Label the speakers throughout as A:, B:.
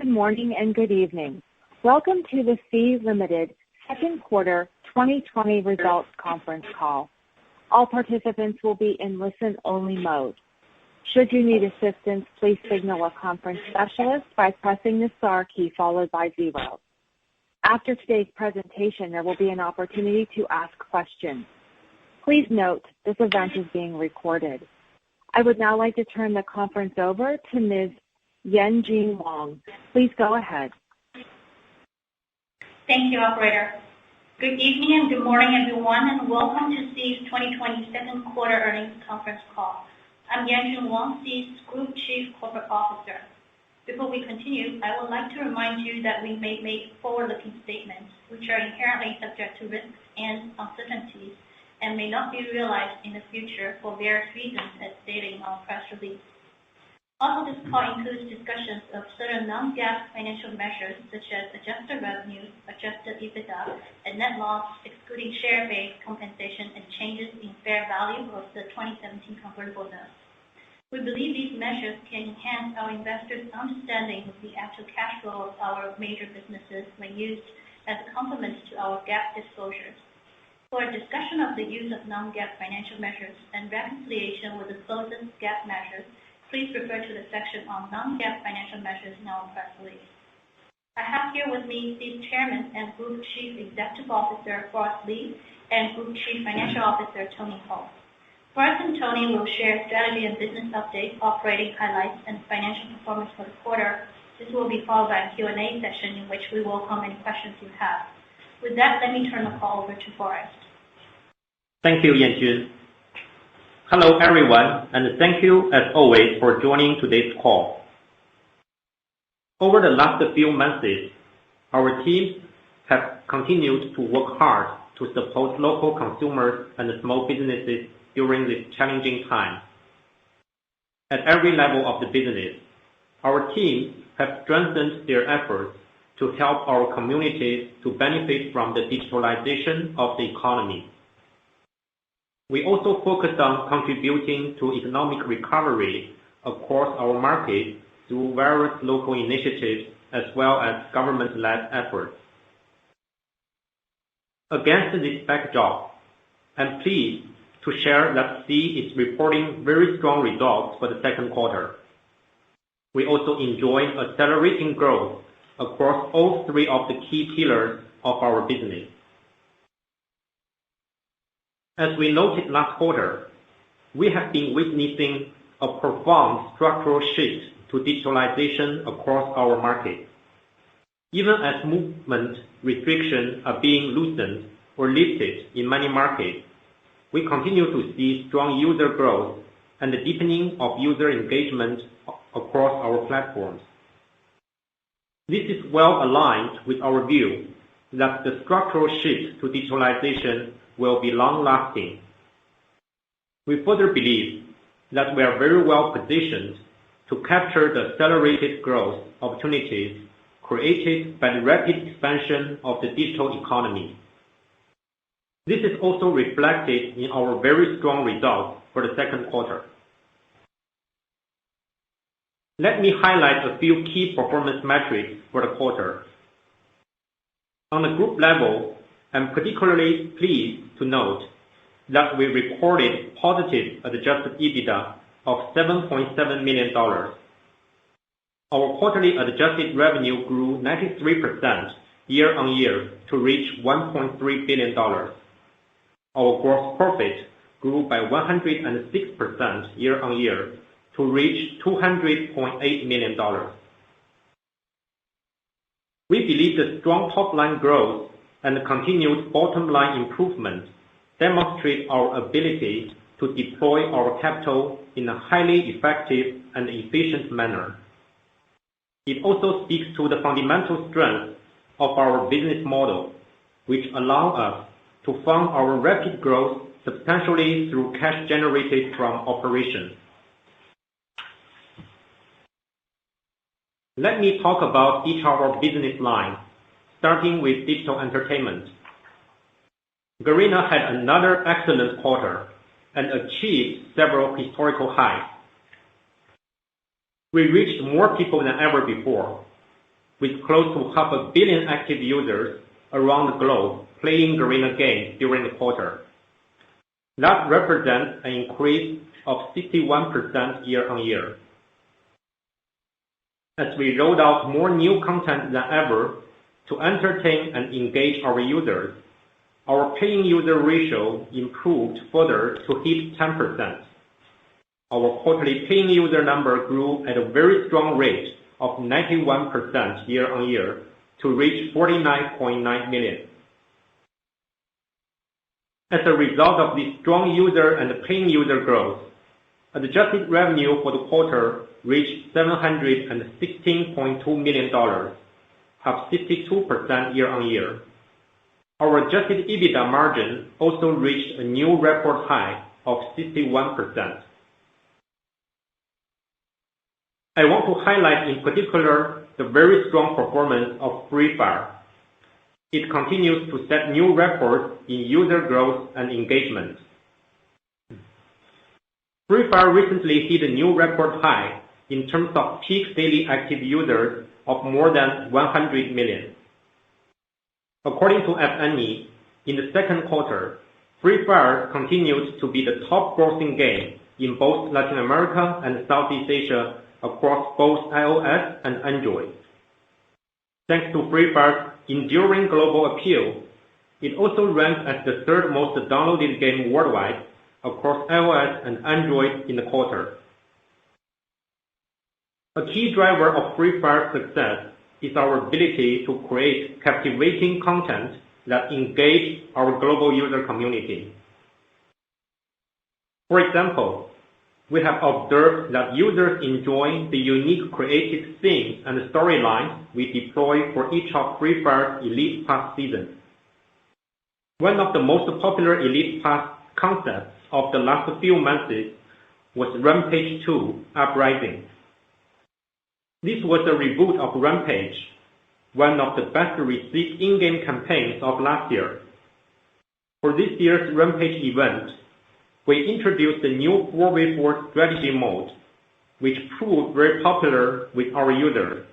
A: Good morning and good evening. Welcome to the Sea Limited second quarter 2020 results conference call. All participants will be in listen-only mode. Should you need assistance, please signal a conference specialist by pressing the star key followed by 0. After today's presentation, there will be an opportunity to ask questions. Please note, this event is being recorded. I would now like to turn the conference over to Ms. Yanjun Wang. Please go ahead.
B: Thank you, operator. Good evening and good morning, everyone, and welcome to Sea's 2020 second quarter earnings conference call. I'm Yanjun Wang, Sea's Group Chief Corporate Officer. Before we continue, I would like to remind you that we may make forward-looking statements, which are inherently subject to risks and uncertainties and may not be realized in the future for various reasons as stated in our press release. Also, this call includes discussions of certain non-GAAP financial measures such as adjusted revenues, adjusted EBITDA, and net loss excluding share-based compensation and changes in fair value of the 2017 convertible notes. We believe these measures can enhance our investors' understanding of the actual cash flow of our major businesses when used as a complement to our GAAP disclosures. For a discussion of the use of non-GAAP financial measures and reconciliation with the closest GAAP measures, please refer to the section on non-GAAP financial measures in our press release. I have here with me Sea's Chairman and Group Chief Executive Officer, Forrest Li, and Group Chief Financial Officer, Tony Hou. Forrest and Tony will share strategy and business updates, operating highlights, and financial performance for the quarter. This will be followed by a Q&A session in which we welcome any questions you have. With that, let me turn the call over to Forrest.
C: Thank you, Yanjun. Hello, everyone, and thank you, as always, for joining today's call. Over the last few months, our teams have continued to work hard to support local consumers and small businesses during this challenging time. At every level of the business, our teams have strengthened their efforts to help our communities to benefit from the digitalization of the economy. We also focused on contributing to economic recovery across our market through various local initiatives as well as government-led efforts. Against this backdrop, I'm pleased to share that Sea is reporting very strong results for the second quarter. We also enjoyed accelerating growth across all three of the key pillars of our business. As we noted last quarter, we have been witnessing a profound structural shift to digitalization across our market. Even as movement restrictions are being loosened or lifted in many markets, we continue to see strong user growth and the deepening of user engagement across our platforms. This is well aligned with our view that the structural shift to digitalization will be long-lasting. We further believe that we are very well positioned to capture the accelerated growth opportunities created by the rapid expansion of the digital economy. This is also reflected in our very strong results for the second quarter. Let me highlight a few key performance metrics for the quarter. On the group level, I'm particularly pleased to note that we recorded positive adjusted EBITDA of $7.7 million. Our quarterly adjusted revenue grew 93% year-on-year to reach $1.3 billion. Our gross profit grew by 106% year-on-year to reach $200.8 million. We believe the strong top-line growth and the continued bottom-line improvement demonstrate our ability to deploy our capital in a highly effective and efficient manner. It also speaks to the fundamental strength of our business model, which allow us to fund our rapid growth substantially through cash generated from operations. Let me talk about each of our business lines, starting with digital entertainment. Garena had another excellent quarter and achieved several historical highs. We reached more people than ever before, with close to 500 million active users around the globe playing Garena games during the quarter. That represents an increase of 61% year-on-year. As we rolled out more new content than ever to entertain and engage our users, our paying user ratio improved further to hit 10%. Our quarterly paying user number grew at a very strong rate of 91% year-on-year to reach 49.9 million. As a result of this strong user and paying user growth, adjusted revenue for the quarter reached $716.2 million, up 62% year-on-year. Our adjusted EBITDA margin also reached a new record high of 61%. I want to highlight in particular the very strong performance of Free Fire. It continues to set new records in user growth and engagement. Free Fire recently hit a new record high in terms of peak daily active users of more than 100 million. According to FNE, in the second quarter, Free Fire continued to be the top grossing game in both Latin America and Southeast Asia across both iOS and Android. Thanks to Free Fire's enduring global appeal, it also ranked as the third most downloaded game worldwide across iOS and Android in the quarter. A key driver of Free Fire's success is our ability to create captivating content that engage our global user community. For example, we have observed that users enjoy the unique creative themes and storylines we deploy for each of Free Fire's Elite Pass seasons. One of the most popular Elite Pass concepts of the last few months was Rampage 2 Uprising. This was a reboot of Rampage, one of the best received in-game campaigns of last year. For this year's Rampage event, we introduced the new 4v4 strategy mode, which proved very popular with our users.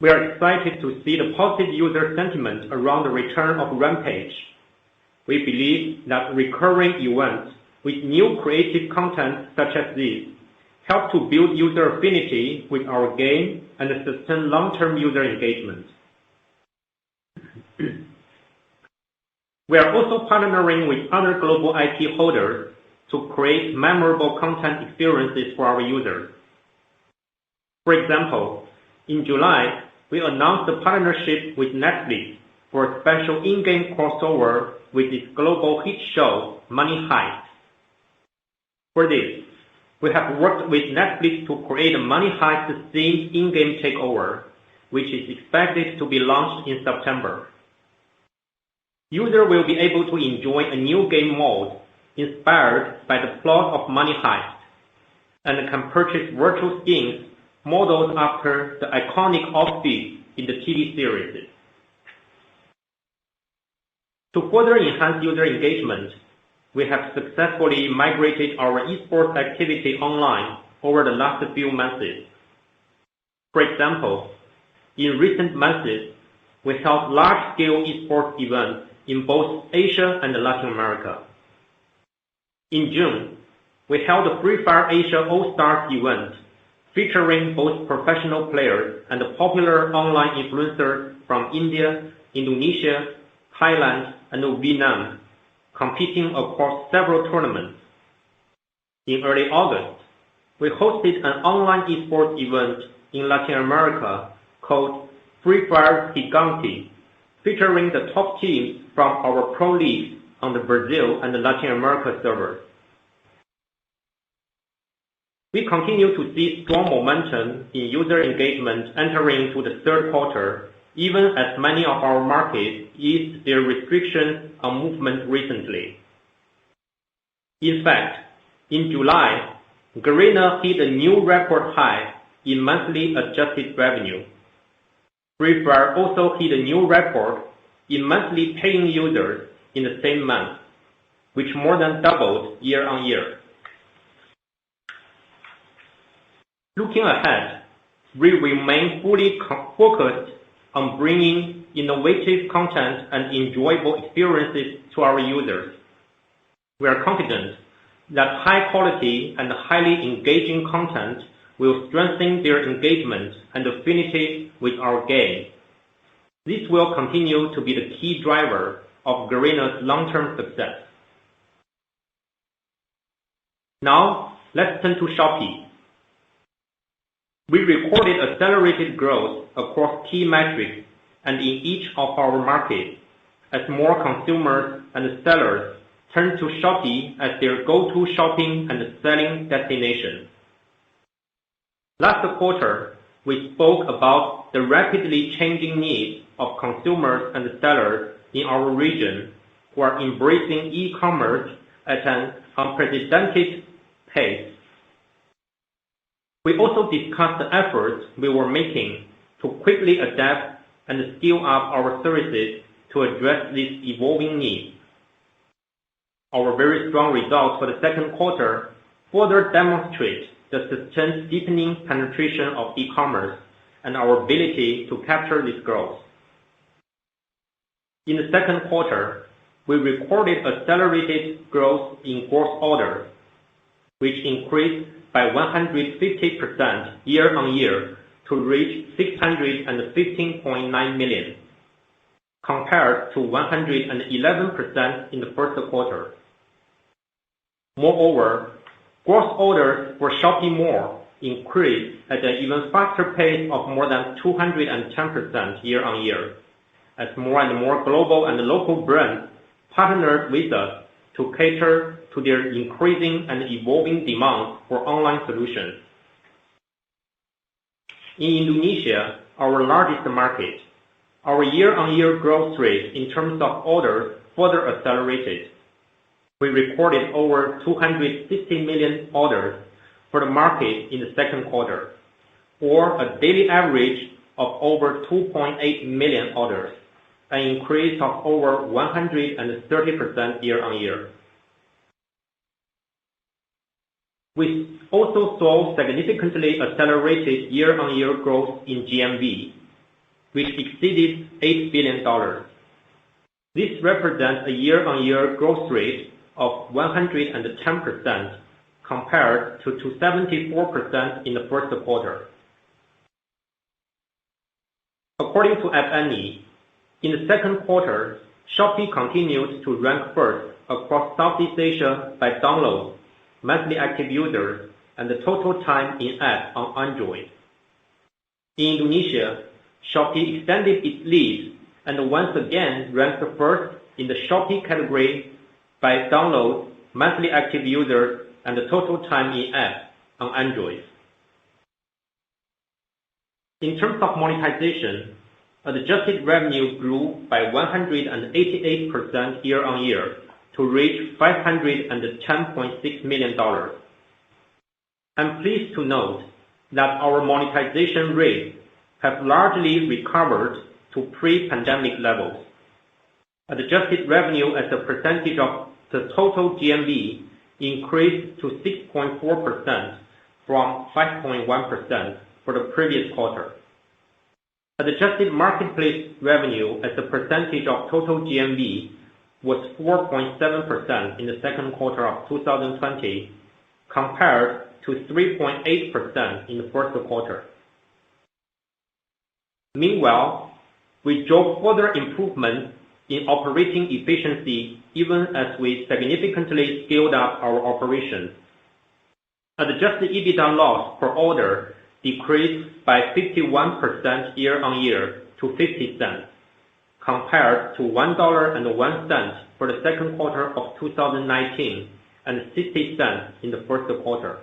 C: We are excited to see the positive user sentiment around the return of Rampage. We believe that recurring events with new creative content such as this help to build user affinity with our game and sustain long-term user engagement. We are also partnering with other global IP holders to create memorable content experiences for our users. For example, in July, we announced a partnership with Netflix for a special in-game crossover with its global hit show, Money Heist. For this, we have worked with Netflix to create a Money Heist-themed in-game takeover, which is expected to be launched in September. Users will be able to enjoy a new game mode inspired by the plot of Money Heist, and can purchase virtual skins modeled after the iconic outfits in the TV series. To further enhance user engagement, we have successfully migrated our esports activity online over the last few months. For example, in recent months, we held large-scale esports events in both Asia and Latin America. In June, we held the Free Fire Asia All-Stars event, featuring both professional players and popular online influencers from India, Indonesia, Thailand, and Vietnam, competing across several tournaments. In early August, we hosted an online esports event in Latin America called Free Fire Gigante, featuring the top teams from our pro leagues on the Brazil and the Latin America servers. We continue to see strong momentum in user engagement entering into the third quarter, even as many of our markets eased their restrictions on movement recently. In fact, in July, Garena hit a new record high in monthly adjusted revenue. Free Fire also hit a new record in monthly paying users in the same month, which more than doubled year-on-year. Looking ahead, we remain fully focused on bringing innovative content and enjoyable experiences to our users. We are confident that high quality and highly engaging content will strengthen their engagement and affinity with our game. This will continue to be the key driver of Garena's long-term success. Now, let's turn to Shopee. We recorded accelerated growth across key metrics and in each of our markets as more consumers and sellers turn to Shopee as their go-to shopping and selling destination. Last quarter, we spoke about the rapidly changing needs of consumers and sellers in our region who are embracing e-commerce at an unprecedented pace. We also discussed the efforts we were making to quickly adapt and scale up our services to address these evolving needs. Our very strong results for the second quarter further demonstrate the sustained deepening penetration of e-commerce and our ability to capture this growth. In the second quarter, we recorded accelerated growth in gross orders, which increased by 150% year-on-year to reach 615.9 million, compared to 111% in the first quarter. Moreover, gross orders for Shopee Mall increased at an even faster pace of more than 210% year-on-year, as more and more global and local brands partnered with us to cater to their increasing and evolving demands for online solutions. In Indonesia, our largest market, our year-on-year growth rate in terms of orders further accelerated. We recorded over 260 million orders for the market in the second quarter, or a daily average of over 2.8 million orders, an increase of over 130% year-on-year. We also saw significantly accelerated year-on-year growth in GMV, which exceeded $8 billion. This represents a year-on-year growth rate of 110% compared to 74% in the first quarter. According to App Annie, in the second quarter, Shopee continued to rank first across Southeast Asia by downloads, monthly active users, and the total time in app on Android. In Indonesia, Shopee extended its lead and once again ranked first in the Shopee category by downloads, monthly active users, and the total time in app on Android. In terms of monetization, adjusted revenue grew by 188% year-on-year to reach $510.6 million. I'm pleased to note that our monetization rates have largely recovered to pre-pandemic levels. Adjusted revenue as a percentage of the total GMV increased to 6.4% from 5.1% for the previous quarter. Adjusted marketplace revenue as a percentage of total GMV was 4.7% in the second quarter of 2020, compared to 3.8% in the first quarter. Meanwhile, we drove further improvements in operating efficiency even as we significantly scaled up our operations. Adjusted EBITDA loss per order decreased by 51% year-on-year to 50 cents, compared to $1.01 for the second quarter of 2019 and 60 cents in the first quarter.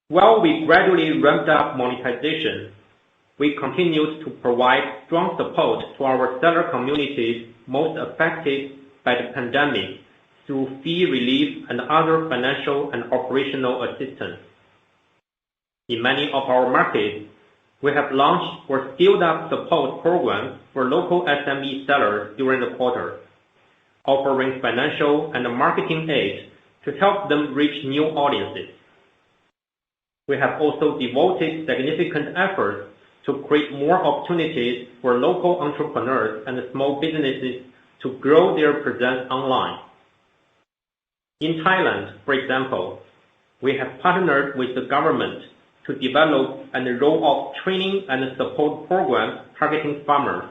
C: While we gradually ramped up monetization, we continued to provide strong support to our seller communities most affected by the pandemic through fee relief and other financial and operational assistance. In many of our markets, we have launched or scaled up support programs for local SME sellers during the quarter, offering financial and marketing aid to help them reach new audiences. we have also devoted significant efforts to create more opportunities for local entrepreneurs and small businesses to grow their presence online. In Thailand, for example, we have partnered with the government to develop and roll out training and support programs targeting farmers.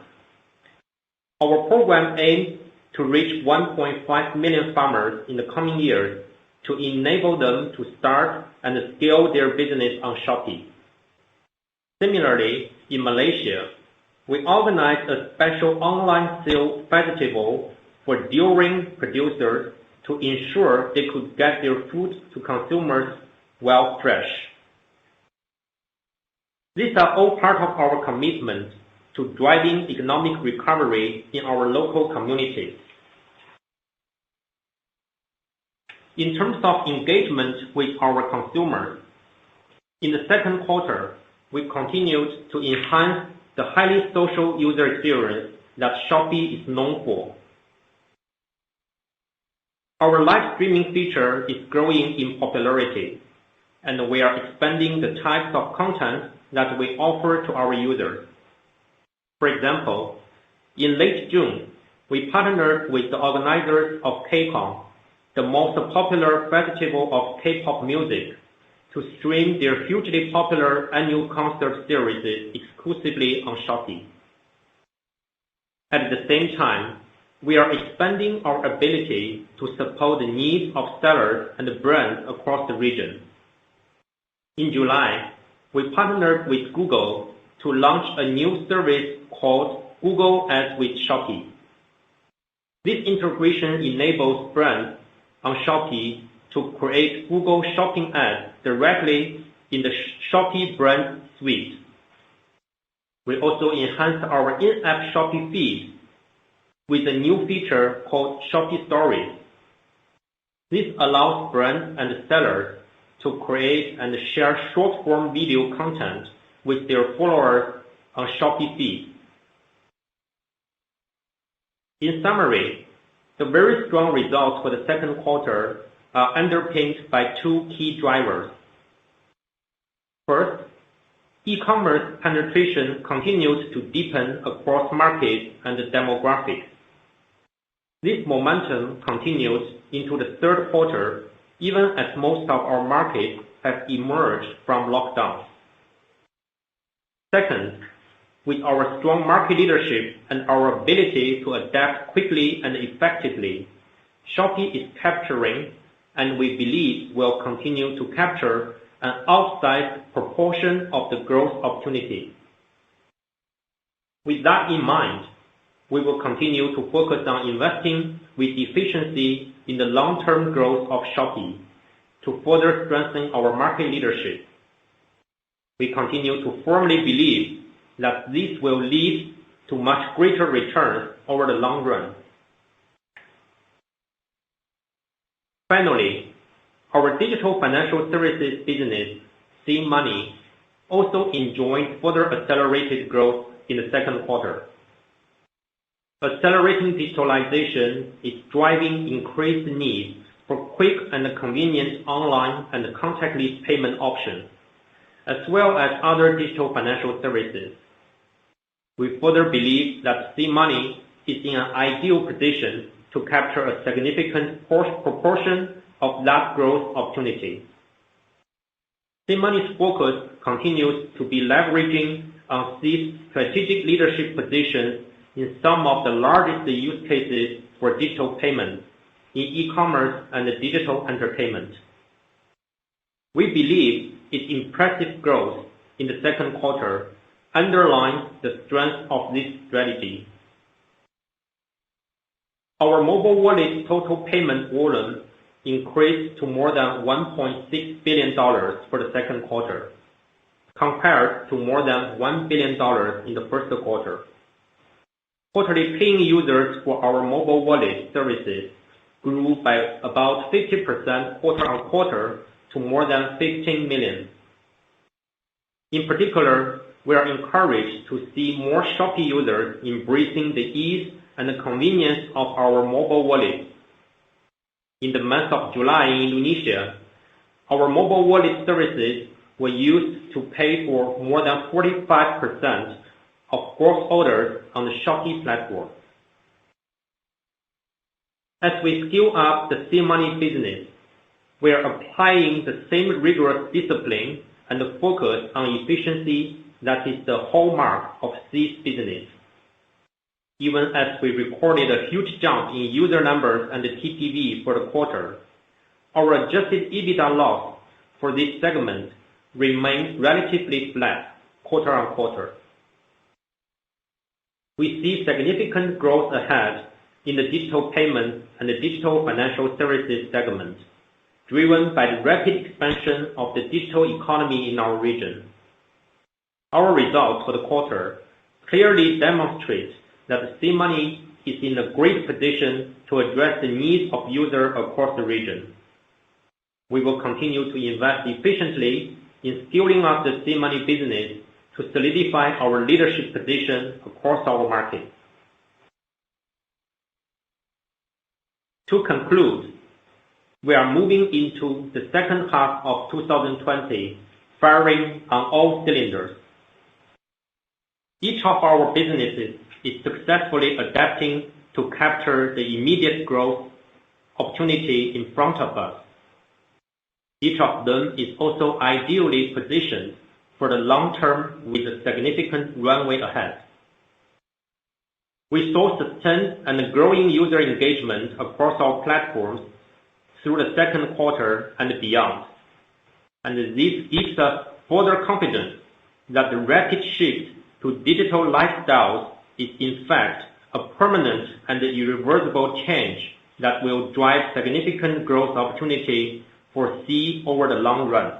C: Our program aims to reach 1.5 million farmers in the coming years to enable them to start and scale their business on Shopee. Similarly, in Malaysia, we organized a special online sale festival for durian producers to ensure they could get their food to consumers while fresh. These are all part of our commitment to driving economic recovery in our local communities. In terms of engagement with our consumers, in the second quarter, we continued to enhance the highly social user experience that Shopee is known for. Our live streaming feature is growing in popularity, and we are expanding the types of content that we offer to our users. For example, in late June, we partnered with the organizers of KCON, the most popular festival of K-pop music, to stream their hugely popular annual concert series exclusively on Shopee. At the same time, we are expanding our ability to support the needs of sellers and brands across the region. In July, we partnered with Google to launch a new service called Google Ads with Shopee. This integration enables brands on Shopee to create Google Shopping ads directly in the Shopee brand suite. We also enhanced our in-app Shopee feed with a new feature called Shopee Stories. This allows brands and sellers to create and share short-form video content with their followers on Shopee feed. In summary, the very strong results for the second quarter are underpinned by two key drivers. First, e-commerce penetration continues to deepen across markets and demographics. This momentum continues into the third quarter, even as most of our markets have emerged from lockdown. Second, with our strong market leadership and our ability to adapt quickly and effectively, Shopee is capturing, and we believe will continue to capture, an outsized proportion of the growth opportunity. With that in mind, we will continue to focus on investing with efficiency in the long-term growth of Shopee to further strengthen our market leadership. We continue to firmly believe that this will lead to much greater returns over the long run. Finally, our digital financial services business, SeaMoney, also enjoyed further accelerated growth in the second quarter. Accelerating digitalization is driving increased need for quick and convenient online and contactless payment options, as well as other digital financial services. We further believe that SeaMoney is in an ideal position to capture a significant proportion of that growth opportunity. SeaMoney's focus continues to be leveraging on Sea's strategic leadership positions in some of the largest use cases for digital payments in e-commerce and digital entertainment. We believe its impressive growth in the second quarter underlines the strength of this strategy. Our mobile wallet total payment volume increased to more than $1.6 billion for the second quarter, compared to more than $1 billion in the first quarter. Quarterly paying users for our mobile wallet services grew by about 50% quarter-on-quarter to more than 15 million. In particular, we are encouraged to see more Shopee users embracing the ease and the convenience of our mobile wallet. In the month of July in Indonesia, our mobile wallet services were used to pay for more than 45% of gross orders on the Shopee platform. As we scale up the SeaMoney business, we are applying the same rigorous discipline and focus on efficiency that is the hallmark of Sea's business. Even as we recorded a huge jump in user numbers and the TPV for the quarter, our adjusted EBITDA loss for this segment remained relatively flat quarter-on-quarter. We see significant growth ahead in the digital payments and the digital financial services segment, driven by the rapid expansion of the digital economy in our region. Our results for the quarter clearly demonstrate that SeaMoney is in a great position to address the needs of users across the region. We will continue to invest efficiently in scaling up the SeaMoney business to solidify our leadership position across our market. To conclude, we are moving into the second half of 2020 firing on all cylinders. Each of our businesses is successfully adapting to capture the immediate growth opportunity in front of us. Each of them is also ideally positioned for the long term with a significant runway ahead. We saw sustained and growing user engagement across our platforms through the second quarter and beyond, and this gives us further confidence that the rapid shift to digital lifestyles is in fact a permanent and irreversible change that will drive significant growth opportunity for Sea over the long run.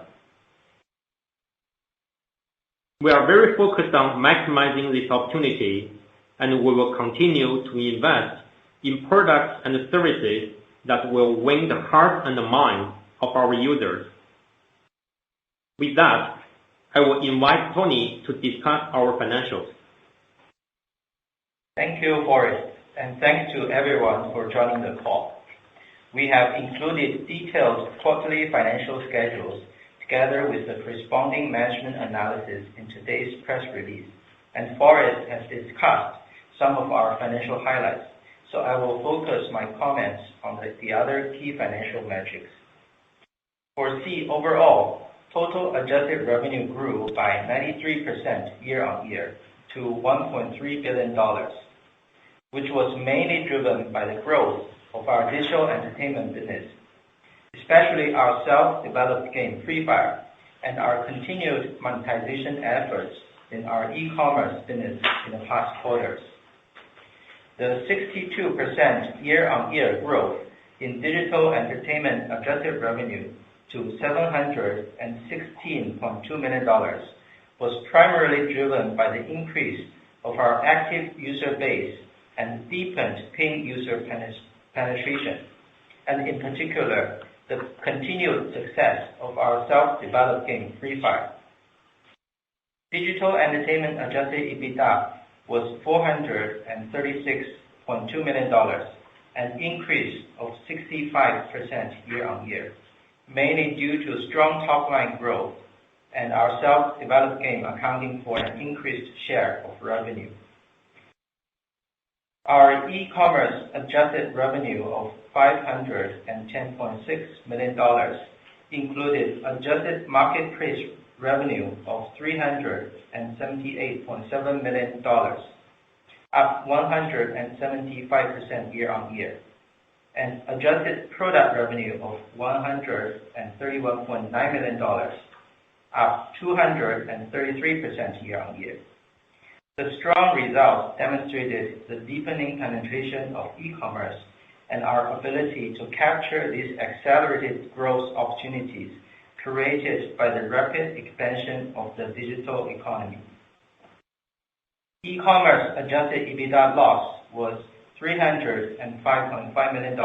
C: We are very focused on maximizing this opportunity, and we will continue to invest in products and services that will win the heart and the mind of our users. With that, I will invite Tony to discuss our financials.
D: Thank you, Forrest, and thanks to everyone for joining the call. We have included detailed quarterly financial schedules together with the corresponding management analysis in today's press release, and Forrest has discussed some of our financial highlights, so I will focus my comments on the other key financial metrics. For Sea overall, total adjusted revenue grew by 93% year-on-year to $1.3 billion, which was mainly driven by the growth of our digital entertainment business, especially our self-developed game Free Fire, and our continued monetization efforts in our e-commerce business in the past quarters. The 62% year-on-year growth in digital entertainment adjusted revenue to $716.2 million was primarily driven by the increase of our active user base and deepened paying user penetration, and in particular, the continued success of our self-developed game Free Fire. Digital entertainment adjusted EBITDA was $436.2 million, an increase of 65% year-on-year, mainly due to strong top-line growth and our self-developed game accounting for an increased share of revenue. Our e-commerce adjusted revenue of $510.6 million included adjusted marketplace revenue of $378.7 million, up 175% year-on-year, and adjusted product revenue of $131.9 million, up 233% year-on-year. The strong results demonstrated the deepening penetration of e-commerce and our ability to capture these accelerated growth opportunities created by the rapid expansion of the digital economy. E-commerce adjusted EBITDA loss was $305.5 million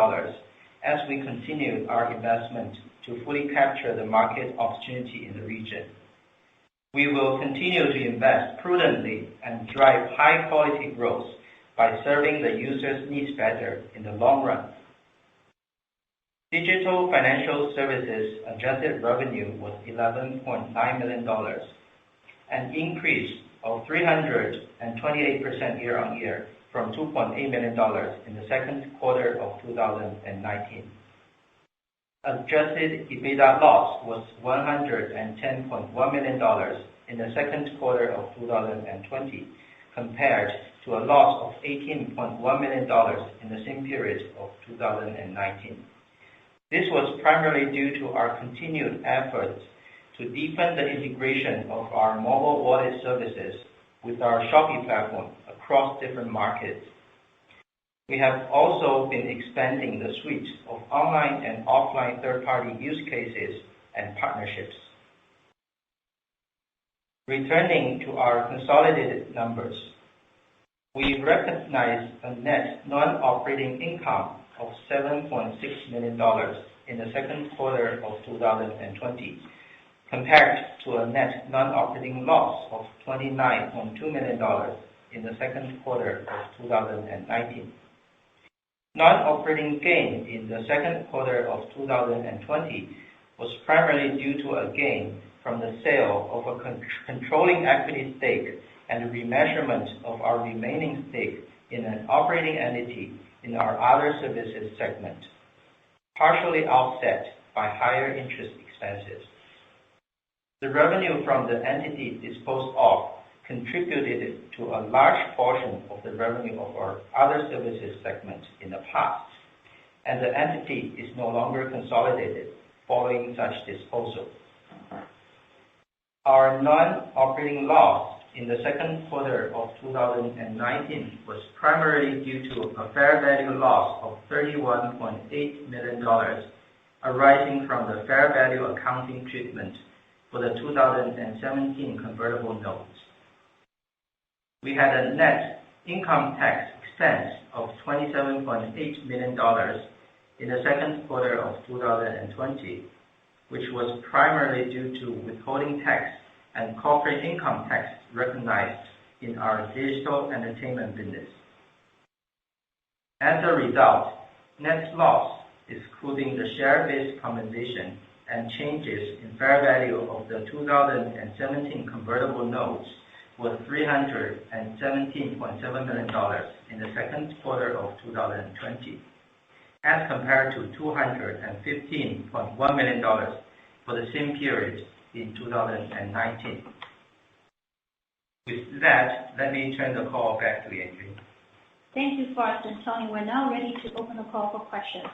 D: as we continued our investment to fully capture the market opportunity in the region. We will continue to invest prudently and drive high-quality growth by serving the users' needs better in the long run. Digital financial services adjusted revenue was $11.9 million, an increase of 328% year-on-year from $2.8 million in the second quarter of 2019. Adjusted EBITDA loss was $110.1 million in the second quarter of 2020, compared to a loss of $18.1 million in the same period of 2019. This was primarily due to our continued efforts to deepen the integration of our mobile wallet services with our Shopee platform across different markets. We have also been expanding the suite of online and offline third-party use cases and partnerships. Returning to our consolidated numbers, we recognized a net non-operating income of $7.6 million in the second quarter of 2020, compared to a net non-operating loss of $29.2 million in the second quarter of 2019. Non-operating gain in the second quarter of 2020 was primarily due to a gain from the sale of a controlling equity stake and remeasurement of our remaining stake in an operating entity in our other services segment, partially offset by higher interest expenses. The revenue from the entity disposed of contributed to a large portion of the revenue of our other services segment in the past, and the entity is no longer consolidated following such disposal. Our non-operating loss in the second quarter of 2019 was primarily due to a fair value loss of $31.8 million arising from the fair value accounting treatment for the 2017 convertible notes. We had a net income tax expense of $27.8 million in the second quarter of 2020, which was primarily due to withholding tax and corporate income tax recognized in our digital entertainment business. As a result, net loss, excluding the share-based compensation and changes in fair value of the 2017 convertible notes, was $317.7 million in the second quarter of 2020, as compared to $215.1 million for the same period in 2019. With that, let me turn the call back to Yanjun.
B: Thank you, Forrest and Tony. We're now ready to open the call for questions.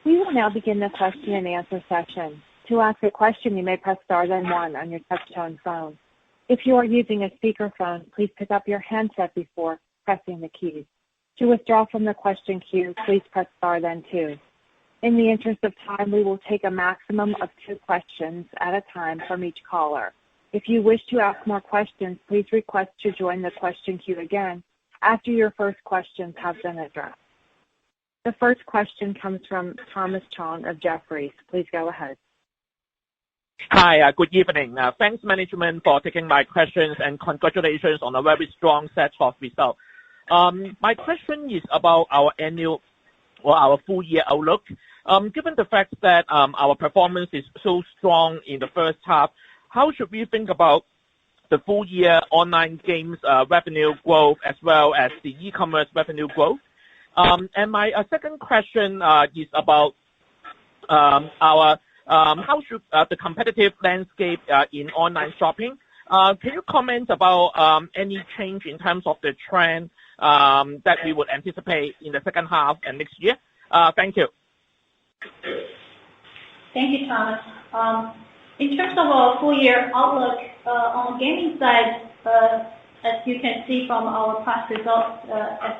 A: We will now begin the question and answer session. To ask a question, you may press star then one on your touch-tone phone. If you are using a speakerphone, please pick up your handset before pressing the keys. To withdraw from the question queue, please press star then two. In the interest of time, we will take a maximum of 2 questions at a time from each caller. If you wish to ask more questions, please request to join the question queue again after your first questions have been addressed. The first question comes from Thomas Chong of Jefferies. Please go ahead.
E: Hi, good evening. Thanks, management, for taking my questions, and congratulations on a very strong set of results. My question is about our annual or our full-year outlook. Given the fact that our performance is so strong in the first half, how should we think about the full-year online games revenue growth as well as the e-commerce revenue growth? And my second question is about how should the competitive landscape in online shopping? Can you comment about any change in terms of the trend that we would anticipate in the second half and next year? Thank you.
B: Thank you, Thomas. In terms of our full-year outlook, on the gaming side, as you can see from our past results,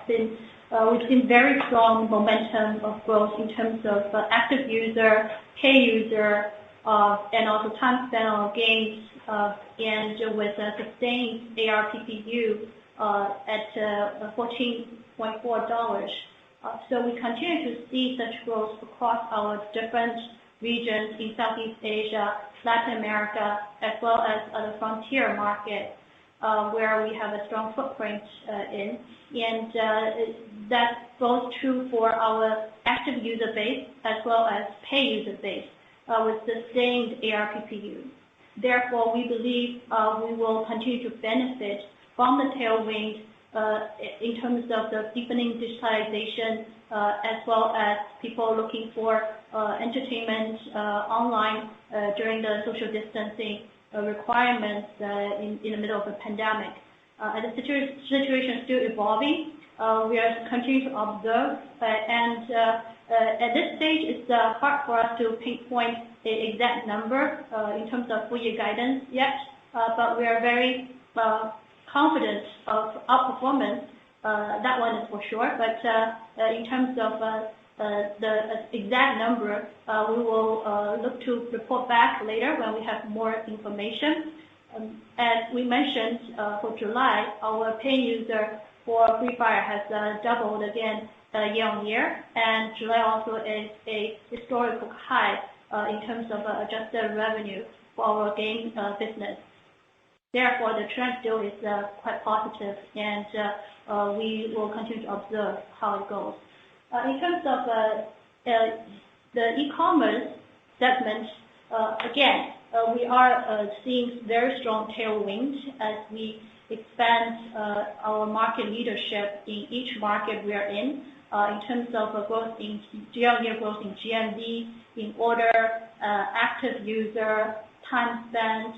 B: we've seen very strong momentum of growth in terms of active user, pay user, and also time spent on games, and with a sustained ARPPU at $14.4. So we continue to see such growth across our different regions in Southeast Asia, Latin America, as well as other frontier markets. where we have a strong footprint in, and that both true for our active user base as well as pay user base with sustained ARPPU. Therefore, we believe we will continue to benefit from the tailwind in terms of the deepening digitalization as well as people looking for entertainment online during the social distancing requirements in the middle of the pandemic. The situation is still evolving. We are continuing to observe, and at this stage, it's hard for us to pinpoint the exact number in terms of full year guidance yet, but we are very confident of outperformance. That one is for sure. But in terms of the exact number, we will look to report back later when we have more information. As we mentioned, for July, our paying user for Free Fire has doubled again year on year, and July also is a historical high in terms of adjusted revenue for our game business. Therefore, the trend still is quite positive, and we will continue to observe how it goes. In terms of the e-commerce segment, again, we are seeing very strong tailwind as we expand our market leadership in each market we are in terms of growth in year-on-year growth in GMV, in order, active user, time spent,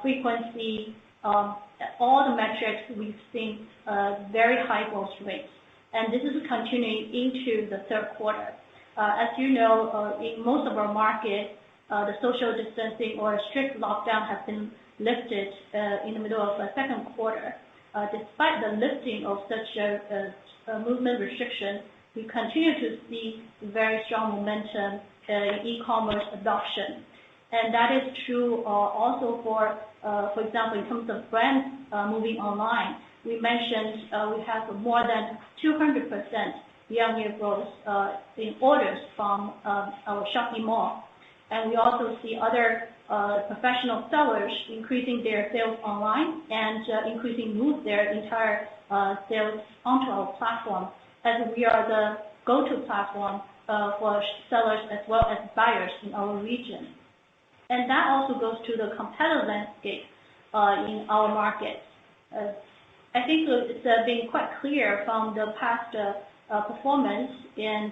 B: frequency, all the metrics we've seen very high growth rates. And this is continuing into the third quarter. As you know, in most of our markets, the social distancing or strict lockdown has been lifted in the middle of the second quarter. Despite the lifting of such a movement restriction, we continue to see very strong momentum in e-commerce adoption. And that is true also for example, in terms of brands moving online. We mentioned we have more than 200% year-on-year growth in orders from our Shopee Mall. And we also see other professional sellers increasing their sales online and increasing their entire sales onto our platform, as we are the go-to platform for sellers as well as buyers in our region. And that also goes to the competitive landscape in our markets. I think it's been quite clear from the past performance and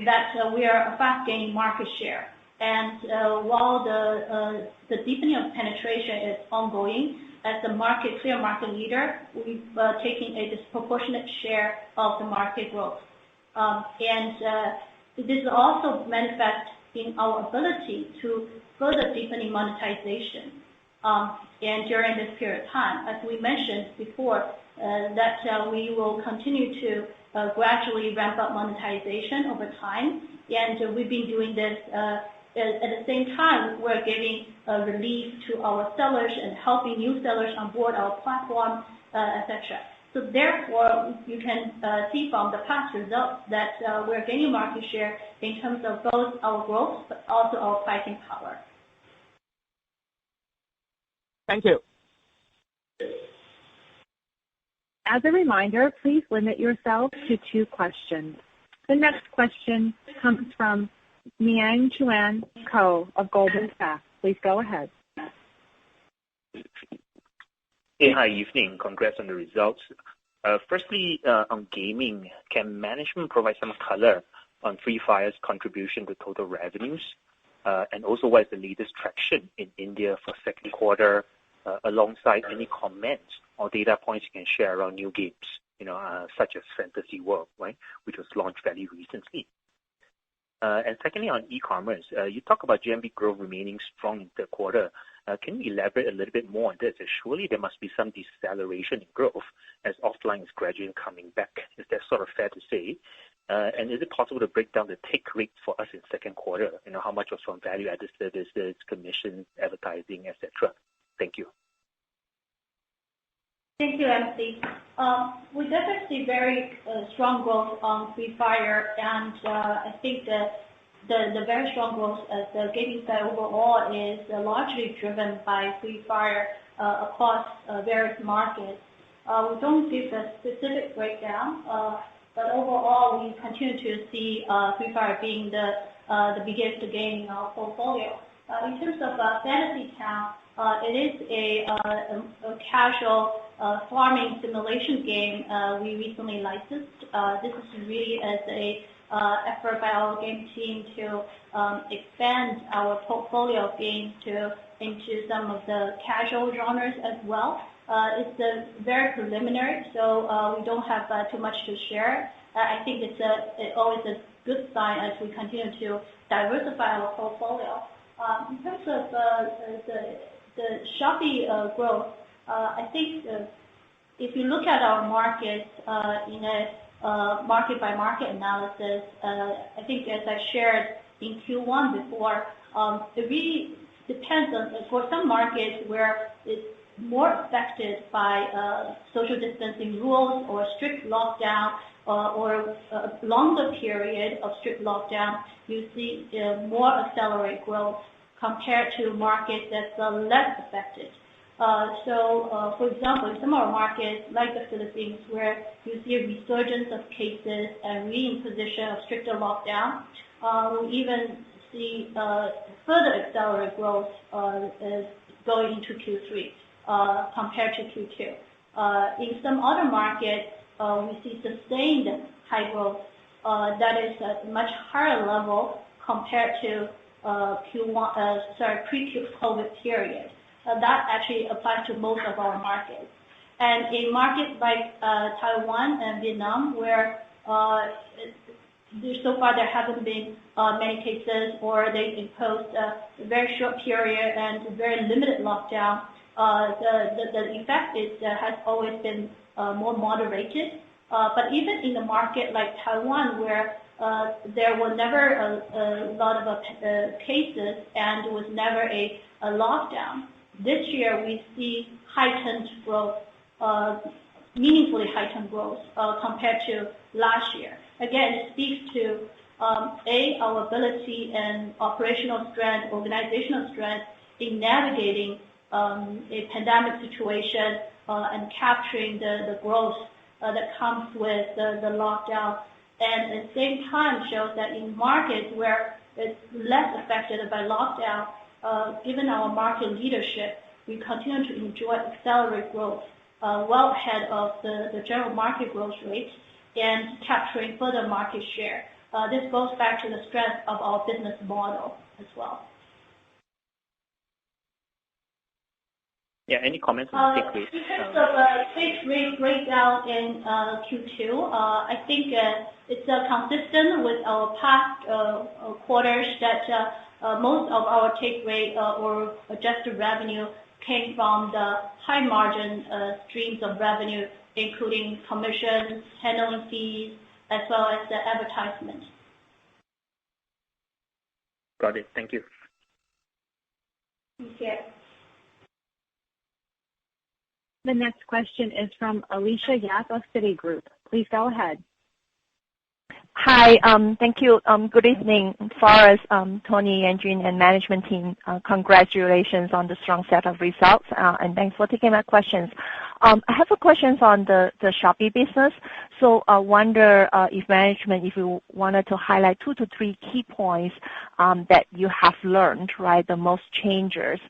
B: that we are fast gaining market share. And while the deepening of penetration is ongoing, as the clear market leader, we've taken a disproportionate share of the market growth. And this is also manifest in our ability to further deepening monetization. And during this period of time, as we mentioned before, that we will continue to gradually ramp up monetization over time. And we've been doing this at the same time, we're giving relief to our sellers and helping new sellers on board our platform, etc. So therefore, you can see from the past results that we're gaining market share in terms of both our growth, but also our pricing power.
E: Thank you.
A: As a reminder, please limit yourself to 2 questions. The next question comes from Miang Chuan Ko of Goldman Sachs. Please go ahead.
F: Hey, hi, evening. Congrats on the results. Firstly, on gaming, can management provide some color on Free Fire's contribution to total revenues? And also, what is the latest traction in India for second quarter, alongside any comments or data points you can share around new games, such as Fantasy World, right, which was launched fairly recently. And secondly, on e-commerce, you talk about GMV growth remaining strong in the quarter. Can you elaborate a little bit more on this? Surely there must be some deceleration in growth as offline is gradually coming back. Is that sort of fair to say? And is it possible to break down the take rate for us in second quarter? How much was from value-added services, commission, advertising, etc.? Thank you.
B: Thank you, MC. We definitely see very strong growth on Free Fire, and I think that the very strong growth as the gaming side overall is largely driven by Free Fire across various markets. We don't give a specific breakdown, but overall, we continue to see Free Fire being the biggest game in our portfolio. In terms of Fantasy Town, it is a casual farming simulation game we recently licensed. This is really as a effort by our game team to expand our portfolio of games into some of the casual genres as well. It's very preliminary, so we don't have too much to share. I think it's always a good sign as we continue to diversify our portfolio. In terms of the Shopee growth, I think if you look at our markets in a market-by-market analysis, I think as I shared in Q1 before, it really depends on, for some markets where it's more affected by social distancing rules or strict lockdown or a longer period of strict lockdown, you see more accelerated growth compared to markets that's less affected. For example, in some of our markets, like the Philippines, where you see a resurgence of cases and reimposition of stricter lockdown, we even see further accelerated growth going into Q3 compared to Q2. In some other markets, we see sustained high growth that is at a much higher level compared to pre-COVID period. That actually applies to most of our markets. And in markets like Taiwan and Vietnam, where so far there haven't been many cases, or they imposed a very short period and very limited lockdown, the effect has always been more moderated. But even in a market like Taiwan, where there were never a lot of cases and was never a lockdown, this year we see heightened growth, meaningfully heightened growth compared to last year. Again, it speaks to our ability and operational strength, organizational strength in navigating a pandemic situation and capturing the growth that comes with the lockdown, and at the same time shows that in markets where it's less affected by lockdown, given our market leadership, we continue to enjoy accelerated growth well ahead of the general market growth rate and capturing further market share. This goes back to the strength of our business model as well.
F: Yeah, any comments on take rate?
B: In terms of take rate breakdown in Q2, I think it's consistent with our past quarters that most of our take rate or adjusted revenue came from the high margin streams of revenue, including commissions, handling fees, as well as the advertisement.
F: Got it. Thank you.
B: Thank you.
A: The next question is from Alicia Yap of Citigroup. Please go ahead.
G: Hi, thank you. Good evening, Forrest, Tony, Yanjun, and management team. Congratulations on the strong set of results, and thanks for taking my questions. I have a questions on the Shopee business. So I wonder if management, if you wanted to highlight 2 to 3 key points that you have learned, right, the most changes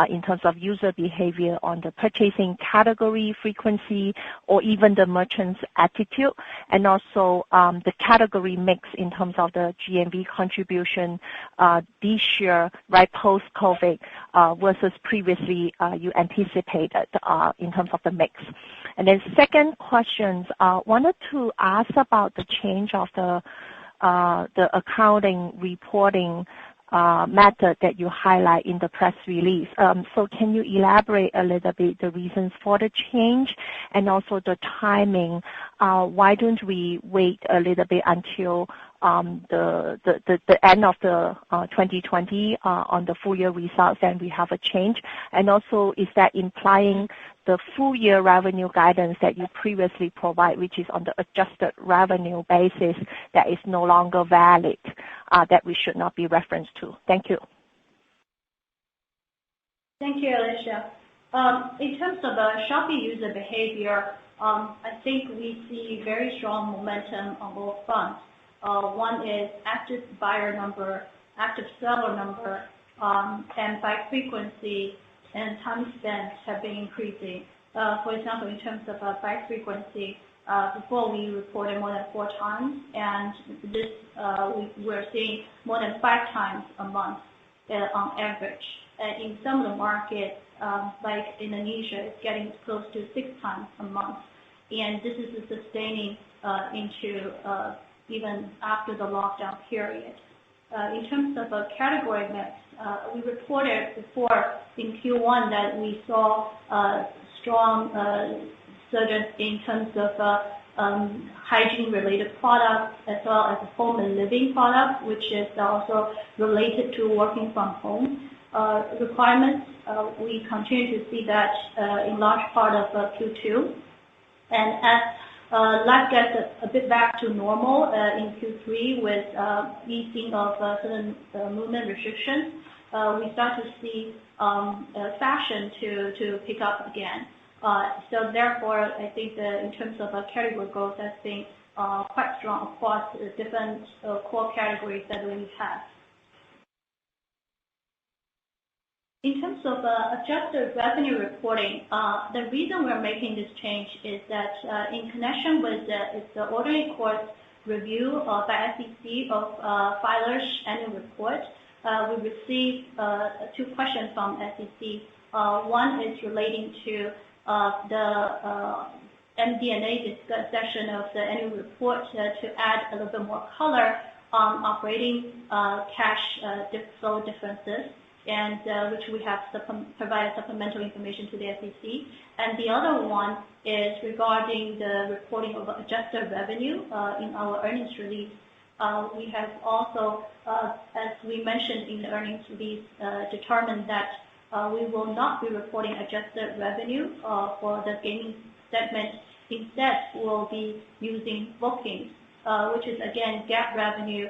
G: in terms of user behavior on the purchasing category frequency or even the merchant's attitude, and also the category mix in terms of the GMV contribution this year, right, post-COVID versus previously you anticipated in terms of the mix. And then second questions, wanted to ask about the change of the accounting reporting method that you highlight in the press release. So can you elaborate a little bit the reasons for the change and also the timing? Why don't we wait a little bit until the end of the 2020 on the full year results and we have a change? And also, is that implying the full year revenue guidance that you previously provide, which is on the adjusted revenue basis, that is no longer valid, that we should not be referenced to? Thank you.
B: Thank you, Alicia. In terms of Shopee user behavior, I think we see very strong momentum on both fronts. One is active buyer number, active seller number, and buy frequency and time spent have been increasing. For example, in terms of buy frequency, before we reported more than 4 times, and this we're seeing more than 5 times a month on average. In some of the markets, like Indonesia, it's getting close to 6 times a month, and this is sustaining into even after the lockdown period. In terms of a category mix, we reported before in Q1 that we saw strong surge in terms of hygiene-related products as well as home and living products, which is also related to working from home requirements. We continue to see that in large part of Q2. And as life gets a bit back to normal in Q3 with easing of certain movement restrictions, we start to see fashion to pick up again. So therefore, I think that in terms of category growth, has been quite strong across the different core categories that we have. In terms of adjusted revenue reporting, the reason we're making this change is that in connection with the ordinary course review by SEC of filers' annual report, we received 2 questions from SEC. One is relating to the MD&A section of the annual report to add a little bit more color on operating cash flow differences, and which we have provided supplemental information to the SEC. And the other one is regarding the reporting of adjusted revenue in our earnings release. We have also, as we mentioned in the earnings release, determined that we will not be reporting adjusted revenue for the gaming segment. Instead, we'll be using bookings, which is again GAAP revenue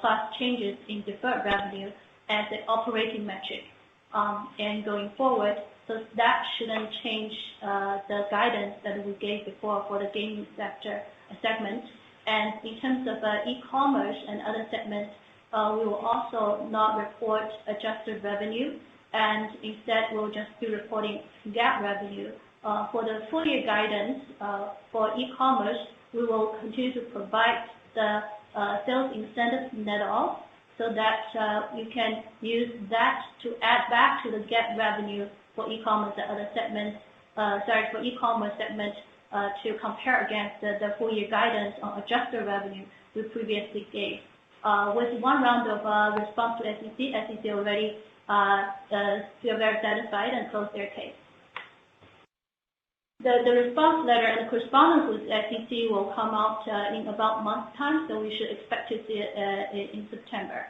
B: plus changes in deferred revenue as an operating metric. And going forward, so that shouldn't change the guidance that we gave before for the gaming segment. And in terms of e-commerce and other segments, we will also not report adjusted revenue, and instead we'll just be reporting GAAP revenue. For the full year guidance for e-commerce, we will continue to provide the sales incentives net off, so that you can use that to add back to the GAAP revenue for e-commerce and other segments. For e-commerce segment to compare against the full year guidance on adjusted revenue we previously gave. With one round of response to SEC already feel very satisfied and closed their case. The response letter and the correspondence with SEC will come out in about a month's time, so we should expect to see it in September.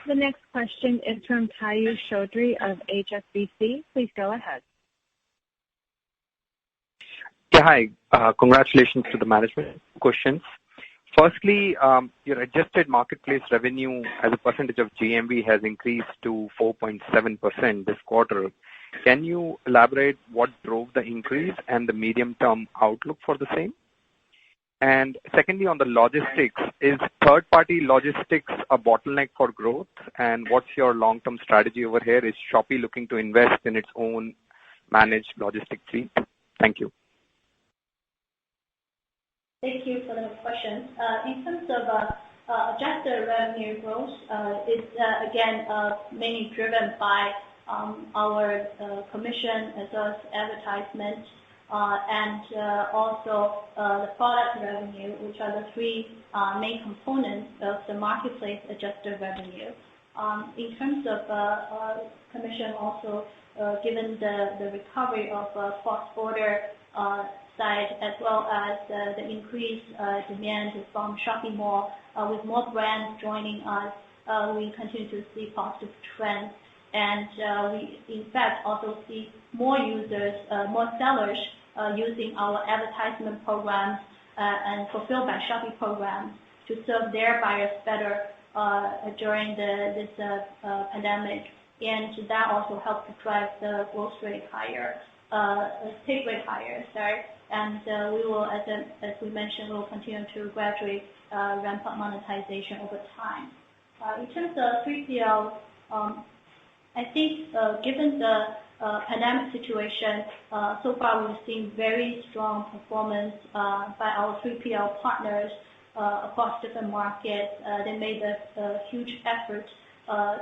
A: The next question is from Piyush Choudhary of HSBC. Please go ahead.
H: Yeah, hi. Congratulations to the management. Questions. Firstly, your adjusted marketplace revenue as a percentage of GMV has increased to 4.7% this quarter. Can you elaborate what drove the increase and the medium-term outlook for the same? And secondly, on the logistics, is third-party logistics a bottleneck for growth? And what's your long-term strategy over here? Is Shopee looking to invest in its own managed logistics fleet? Thank you.
B: Thank you for the question. In terms of adjusted revenue growth, it's again mainly driven by our commission as well as advertisement, and also the product revenue, which are the 3 main components of the marketplace adjusted revenue. In terms of commission also, given the recovery of cross-border side, as well as the increased demand from Shopee Mall, with more brands joining us, we continue to see positive trends. And we, in fact, also see more users, more sellers using our advertisement programs and Fulfilled by Shopee programs to serve their buyers better during this pandemic, and that also helped to drive the growth rate higher, take rate higher, sorry. And we will, as we mentioned, we'll continue to gradually ramp up monetization over time. In terms of 3PL, I think given the pandemic situation, so far we've seen very strong performance by our 3PL partners across different markets. They made a huge effort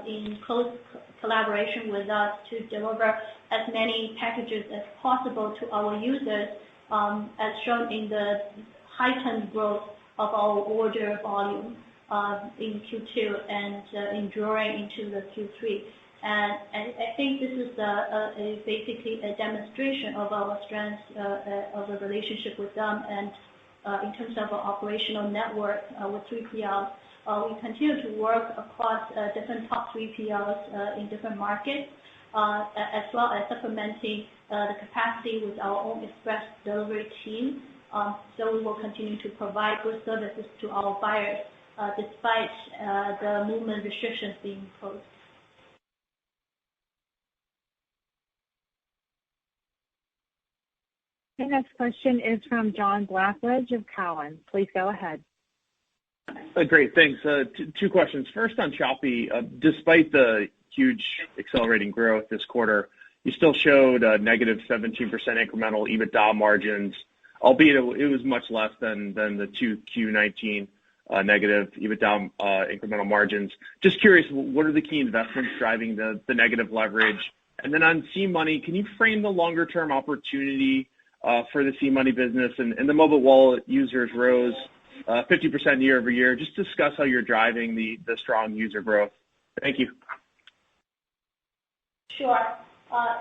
B: in close collaboration with us to deliver as many packages as possible to our users, as shown in the heightened growth of our order volume in Q2 and enduring into the Q3. And I think this is basically a demonstration of our strength of the relationship with them, and in terms of our operational network with 3PLs. We continue to work across different top 3PLs in different markets, as well as supplementing the capacity with our own express delivery team. So we will continue to provide good services to our buyers despite the movement restrictions being imposed.
A: The next question is from John Blackledge of Cowen. Please go ahead.
I: Great, thanks. Two questions. First on Shopee, despite the huge accelerating growth this quarter, you still showed a negative 17% incremental EBITDA margins, albeit it was much less than the 2Q19 negative EBITDA incremental margins. Just curious, what are the key investments driving the negative leverage? And then on SeaMoney, can you frame the longer term opportunity for the SeaMoney business? And the mobile wallet users rose 50% year over year. Just discuss how you're driving the strong user growth. Thank you.
B: Sure.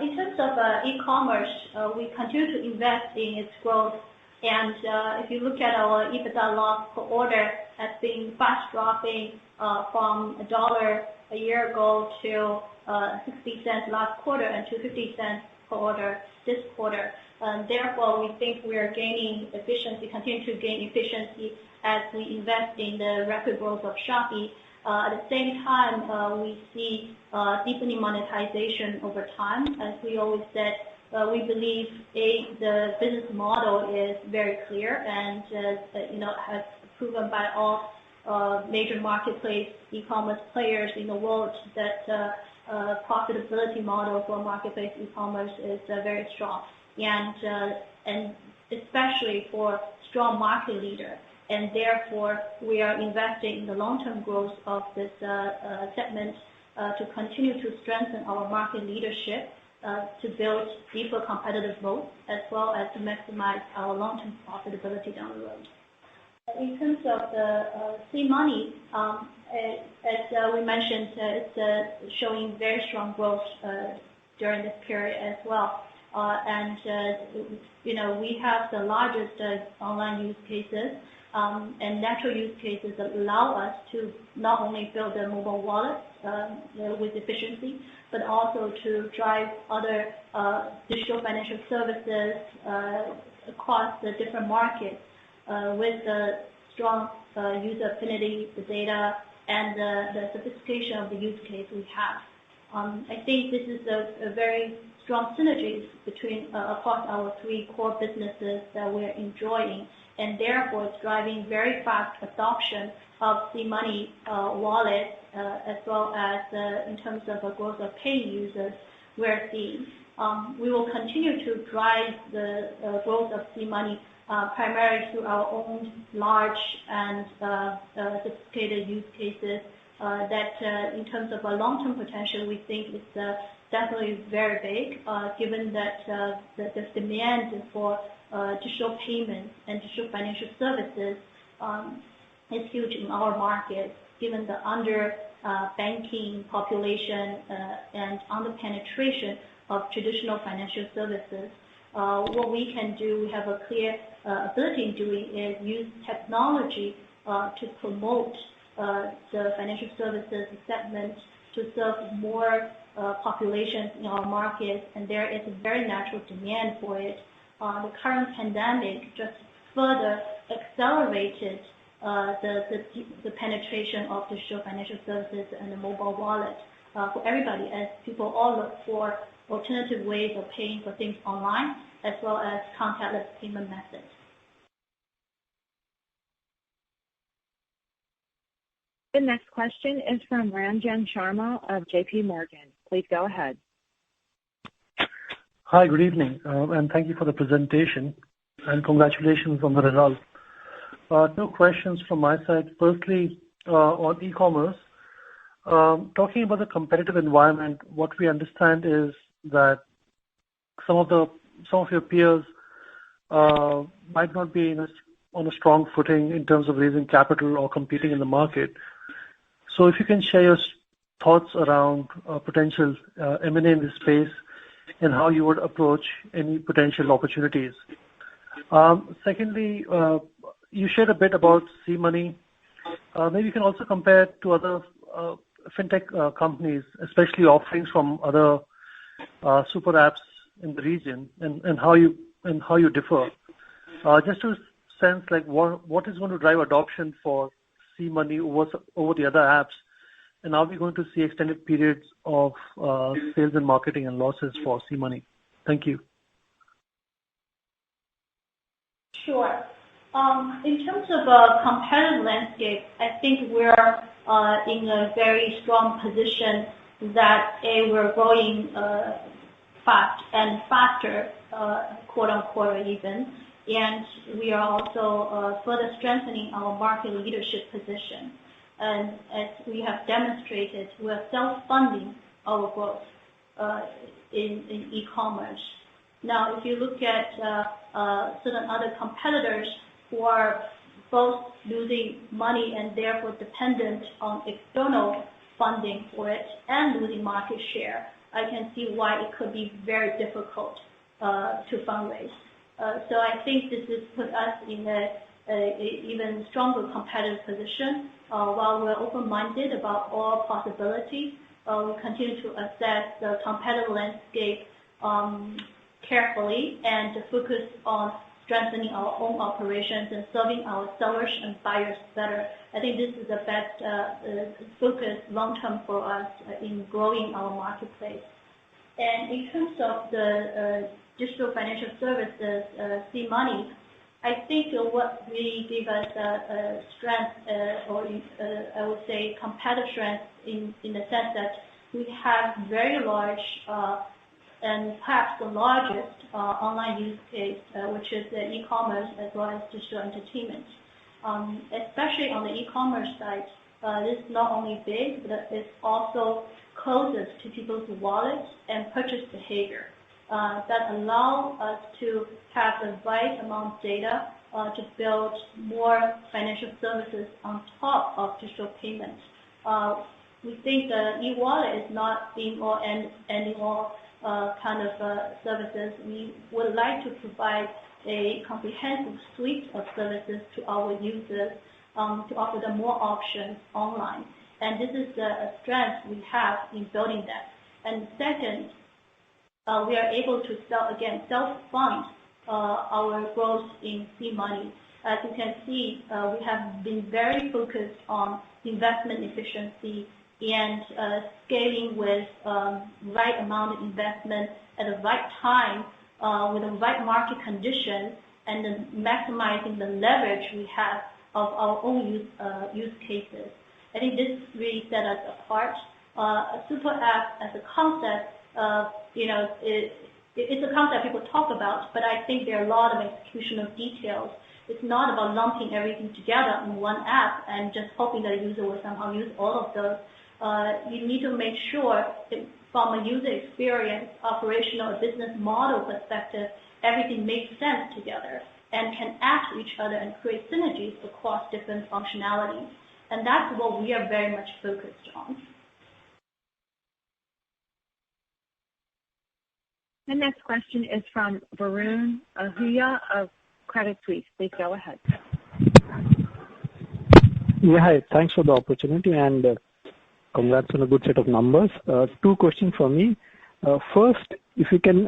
B: In terms of e-commerce, we continue to invest in its growth. And if you look at our EBITDA loss per order, has been fast dropping from $1 a year ago to 60 cents last quarter and to 50 cents per order this quarter. Therefore, we think we are gaining efficiency, continue to gain efficiency as we invest in the rapid growth of Shopee. At the same time, we see deepening monetization over time. As we always said, we believe the business model is very clear and has proven by all major marketplace e-commerce players in the world that profitability model for marketplace e-commerce is very strong, and especially for strong market leader. And therefore, we are investing in the long-term growth of this segment to continue to strengthen our market leadership, to build deeper competitive moat, as well as to maximize our long-term profitability down the road. In terms of the SeaMoney, as we mentioned, it's showing very strong growth during this period as well. And we have the largest online use cases and natural use cases that allow us to not only build a mobile wallet with efficiency, but also to drive other digital financial services across the different markets with the strong user affinity, the data, and the sophistication of the use case we have. I think this is a very strong synergies between across our three core businesses that we're enjoying, and therefore it's driving very fast adoption of SeaMoney wallet, as well as in terms of the growth of paying users we're seeing. We will continue to drive the growth of SeaMoney primarily through our own large and sophisticated use cases that in terms of a long-term potential, we think it's definitely very big, given that the demand for digital payments and digital financial services is huge in our market, given the under banking population and under penetration of traditional financial services. What we can do, we have a clear ability in doing is use technology to promote the financial services segment to serve more populations in our market, and there is a very natural demand for it. The current pandemic just further accelerated the penetration of digital financial services and the mobile wallet for everybody, as people all look for alternative ways of paying for things online, as well as contactless payment methods.
A: The next question is from Ranjan Sharma of JP Morgan. Please go ahead.
J: Hi, good evening, and thank you for the presentation, and congratulations on the results. Two questions from my side. Firstly, on e-commerce, talking about the competitive environment, what we understand is that some of your peers might not be on a strong footing in terms of raising capital or competing in the market. So if you can share your thoughts around potential M&A in this space and how you would approach any potential opportunities. Secondly, you shared a bit about SeaMoney. Maybe you can also compare to other fintech companies, especially offerings from other super apps in the region, and how you differ. Just to sense like what is going to drive adoption for SeaMoney over the other apps, and are we going to see extended periods of sales and marketing and losses for SeaMoney? Thank you.
B: Sure. In terms of competitive landscape, I think we're in a very strong position that we're growing fast and faster, quote unquote even, and we are also further strengthening our market leadership position. And as we have demonstrated, we're self-funding our growth in e-commerce. Now, if you look at certain other competitors who are both losing money and therefore dependent on external funding for it and losing market share, I can see why it could be very difficult to fundraise. So I think this has put us in a even stronger competitive position. While we're open-minded about all possibilities, we continue to assess the competitive landscape carefully and to focus on strengthening our own operations and serving our sellers and buyers better. I think this is the best focus long-term for us in growing our marketplace. And in terms of the digital financial services, SeaMoney, I think what really gave us strength, or I would say competitive strength in the sense that we have very large and perhaps the largest online use case, which is the e-commerce as well as digital entertainment. Especially on the e-commerce side, this is not only big, but it's also closest to people's wallets and purchase behavior. That allow us to have the right amount of data to build more financial services on top of digital payments. We think the e-wallet is not being all ending all kind of services. We would like to provide a comprehensive suite of services to our users to offer them more options online. And this is the strength we have in building that. And second, we are able to self-fund our growth in SeaMoney. As you can see, we have been very focused on investment efficiency and scaling with right amount of investment at the right time with the right market conditions, and then maximizing the leverage we have of our own use cases. I think this really set us apart. A super app as a concept, it's a concept people talk about, but I think there are a lot of executional details. It's not about lumping everything together in one app and just hoping that a user will somehow use all of those. You need to make sure that from a user experience, operational, business model perspective, everything makes sense together and can add to each other and create synergies across different functionalities. And that's what we are very much focused on.
A: The next question is from Varun Ahuja of Credit Suisse. Please go ahead.
K: Yeah, hi. Thanks for the opportunity and congrats on a good set of numbers. Two questions for me. First, if you can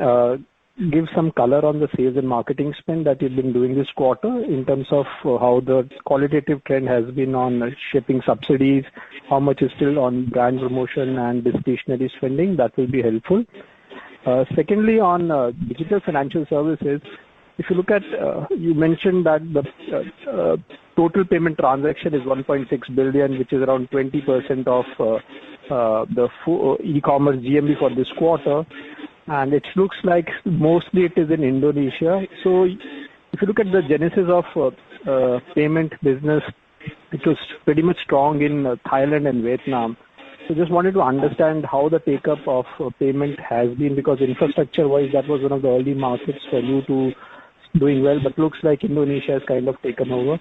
K: give some color on the sales and marketing spend that you've been doing this quarter in terms of how the qualitative trend has been on shipping subsidies, how much is still on brand promotion and discretionary spending? That will be helpful. Secondly, on digital financial services, if you look at, you mentioned that the total payment transaction is 1.6 billion, which is around 20% of the e-commerce GMV for this quarter, and it looks like mostly it is in Indonesia. So if you look at the genesis of payment business, it was pretty much strong in Thailand and Vietnam. So just wanted to understand how the take-up of payment has been, because infrastructure-wise, that was one of the early markets for you to doing well, but looks like Indonesia has kind of taken over.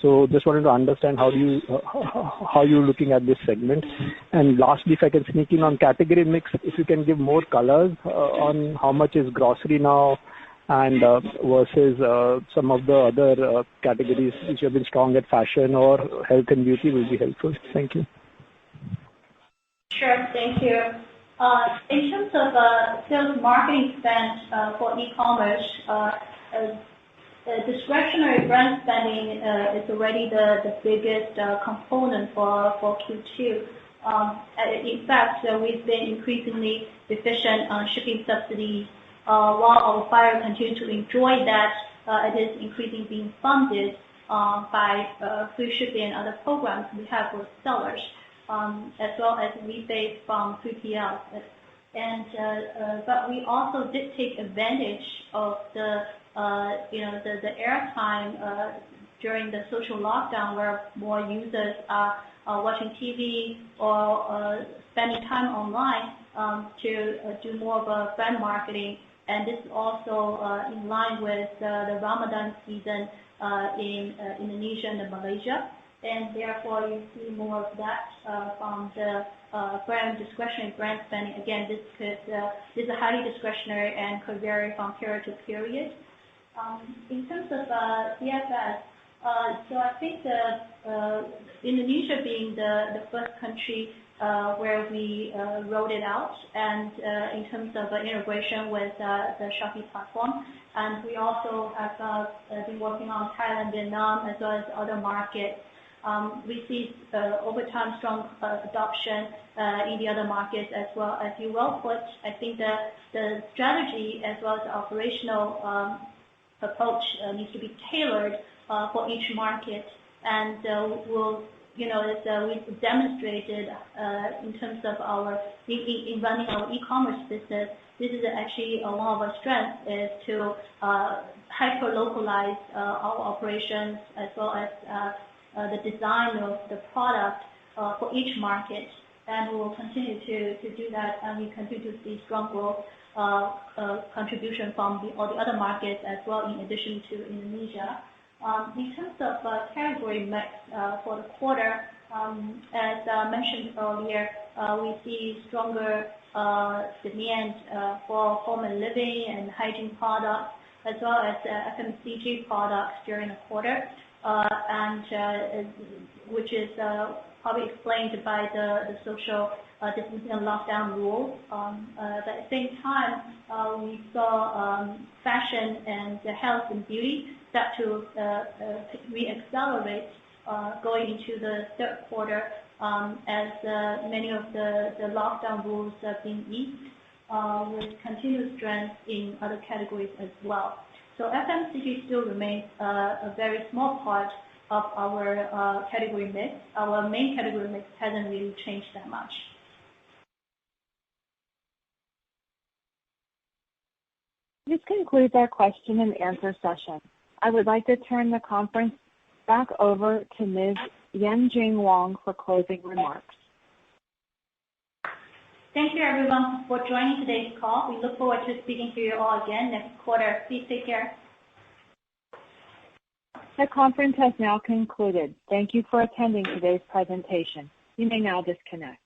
K: So just wanted to understand how you're looking at this segment. And lastly, if I can sneak in on category mix, if you can give more colors on how much is grocery now and versus some of the other categories which have been strong at fashion or health and beauty will be helpful. Thank you.
B: Sure, thank you. In terms of sales marketing spend for e-commerce, discretionary brand spending is already the biggest component for Q2. In fact, we've been increasingly efficient on shipping subsidies. While our buyers continue to enjoy that, it is increasingly being funded by free shipping and other programs we have with sellers, as well as rebates from 3PLs. But we also did take advantage of the airtime during the social lockdown, where more users are watching TV or spending time online to do more of a brand marketing. And this is also in line with the Ramadan season in Indonesia and Malaysia. And therefore, you see more of that from the discretionary brand spending. Again, this is highly discretionary and could vary from period to period. In terms of DFS, so I think Indonesia being the first country where we rolled it out, and in terms of integration with the Shopee platform, and we also have been working on Thailand, Vietnam, as well as other markets. We see over time strong adoption in the other markets as well. As you well put, I think the strategy as well as the operational approach needs to be tailored for each market, and we've demonstrated in terms of in running our e-commerce business. This is actually one of our strengths, is to hyper localize our operations as well as the design of the product for each market, and we will continue to do that, and we continue to see strong growth contribution from all the other markets as well, in addition to Indonesia. In terms of category mix for the quarter, as mentioned earlier, we see stronger demand for home and living and hygiene products, as well as FMCG products during the quarter, and which is probably explained by the social distancing and lockdown rules. But at the same time, we saw fashion and health and beauty start to re-accelerate going into the third quarter, as many of the lockdown rules have been eased, with continued strength in other categories as well. So FMCG still remains a very small part of our category mix. Our main category mix hasn't really changed that much.
A: This concludes our question and answer session. I would like to turn the conference back over to Ms. Yanjun Wang for closing remarks.
B: Thank you, everyone, for joining today's call. We look forward to speaking to you all again next quarter. Please take care.
A: The conference has now concluded. Thank you for attending today's presentation. You may now disconnect.